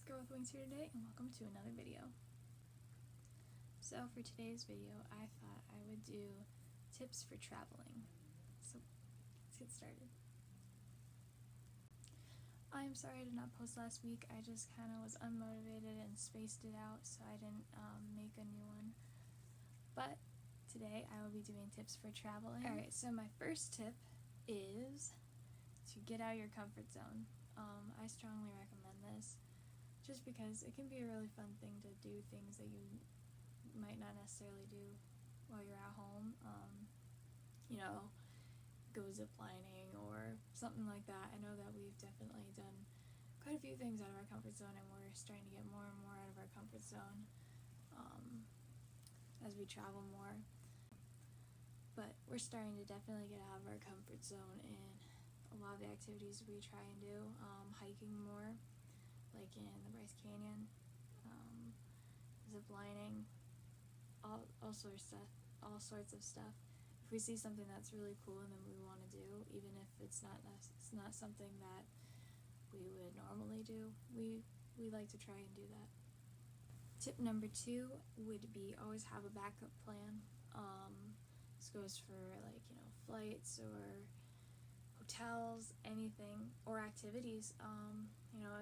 Girl with Wings here today, and welcome to another video. So for today's video, I thought I would do tips for traveling. So let's get started. I'm sorry I did not post last week. I just kind of was unmotivated and spaced it out, so I didn't make a new one. But today I will be doing tips for traveling. Alright, so my first tip is to get out of your comfort zone. I strongly recommend this, just because it can be a really fun thing to do things that you might not necessarily do while you're at home. Go ziplining or something like that. I know that we've definitely done quite a few things out of our comfort zone, and we're starting to get more and more out of our comfort zone as we travel more. But we're starting to definitely get out of our comfort zone in a lot of the activities we try and do. Hiking more, like in the Bryce Canyon, ziplining, all sorts of stuff. If we see something that's really cool and then we want to do, even if it's not something that we would normally do, we like to try and do that. Tip number 2 would be always have a backup plan. This goes for flights or hotels, anything, or activities.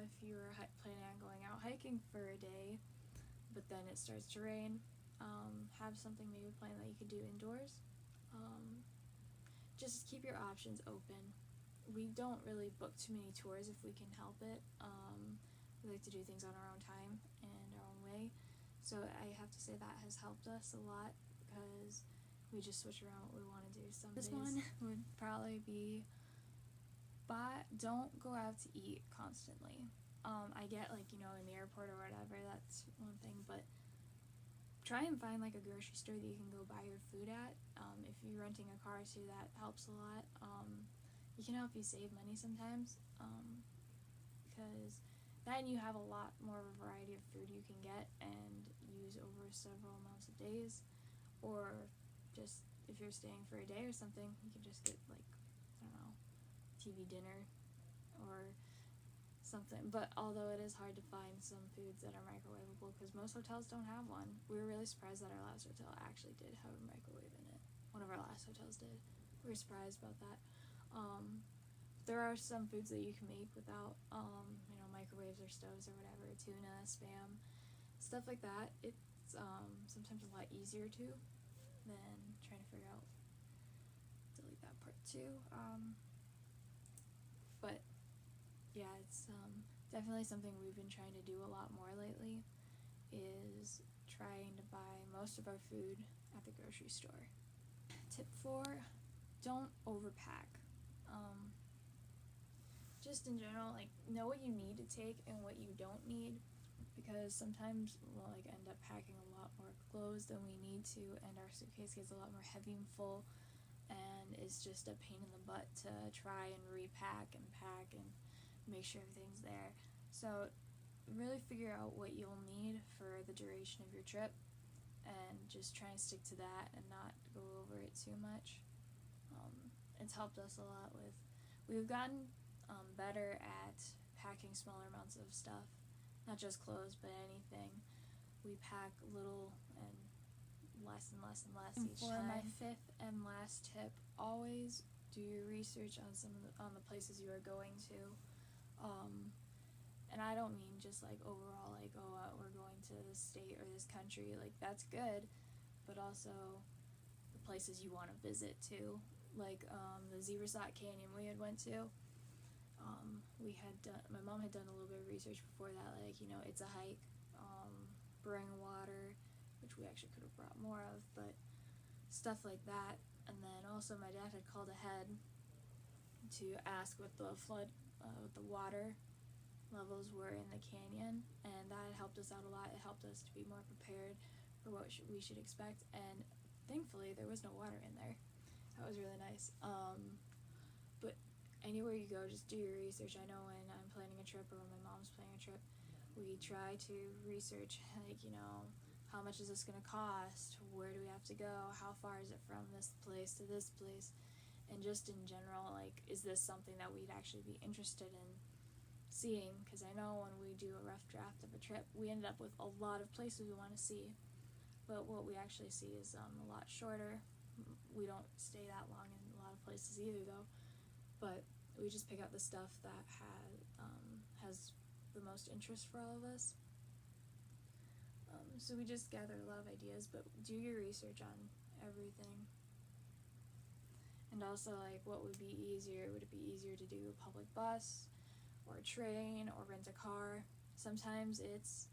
If you were planning on going out hiking for a day, but then it starts to rain, have something maybe planned that you could do indoors. Just keep your options open. We don't really book too many tours if we can help it. We like to do things on our own time and our own way. So I have to say that has helped us a lot, because we just switch around what we want to do some days. This one would probably be, don't go out to eat constantly. I get in the airport or whatever, that's one thing, but try and find a grocery store that you can go buy your food at. If you're renting a car too, that helps a lot. It can help you save money sometimes, because then you have a lot more of a variety of food you can get and use over several amounts of days. Or just if you're staying for a day or something, you can just get TV dinner or something. But although it is hard to find some foods that are microwavable, because most hotels don't have one. We were really surprised that our last hotel actually did have a microwave in it. One of our last hotels did. We were surprised about that. There are some foods that you can make without microwaves or stoves or whatever. Tuna, Spam, stuff like that. It's sometimes a lot easier to than trying to figure out. Delete that part too. But yeah, it's definitely something we've been trying to do a lot more lately, is trying to buy most of our food at the grocery store. Tip 4, don't overpack. Just in general, know what you need to take and what you don't need, because sometimes we'll end up packing a lot more clothes than we need to, and our suitcase gets a lot more heavy and full, and it's just a pain in the butt to try and repack and pack and make sure everything's there. So really figure out what you'll need for the duration of your trip, and just try and stick to that and not go over it too much. It's helped us a lot we've gotten better at packing smaller amounts of stuff, not just clothes, but anything. We pack little and less and less and less each time. For my 5th and last tip, always do your research on the places you are going to. And I don't mean just overall we're going to this state or this country. That's good, but also the places you want to visit too. The Zebrasot Canyon we had went to. My mom had done a little bit of research before that, it's a hike, bring water, which we actually could have brought more of, but stuff like that. And then also my dad had called ahead to ask what the water levels were in the canyon, and that had helped us out a lot. It helped us to be more prepared for what we should expect, and thankfully there was no water in there. That was really nice. But anywhere you go, just do your research. I know when I'm planning a trip or when my mom's planning a trip, we try to research, how much is this going to cost? Where do we have to go? How far is it from this place to this place? And just in general, is this something that we'd actually be interested in seeing? Because I know when we do a rough draft of a trip. We ended up with a lot of places we want to see, but what we actually see is a lot shorter. We don't stay that long in a lot of places either, though, but we just pick out the stuff that has the most interest for all of us. So we just gather a lot of ideas, but do your research on everything. And also, like, what would be easier? Would it be easier to do a public bus or a train or rent a car? Sometimes it's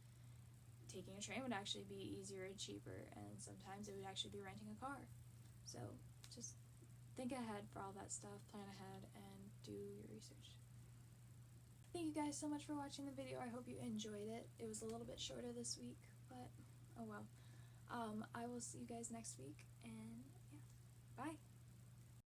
taking a train would actually be easier and cheaper, and sometimes it would actually be renting a car. So just think ahead for all that stuff, plan ahead, and do your research. Thank you guys so much for watching the video. I hope you enjoyed it. It was a little bit shorter this week, but oh well. I will see you guys next week, and yeah, bye.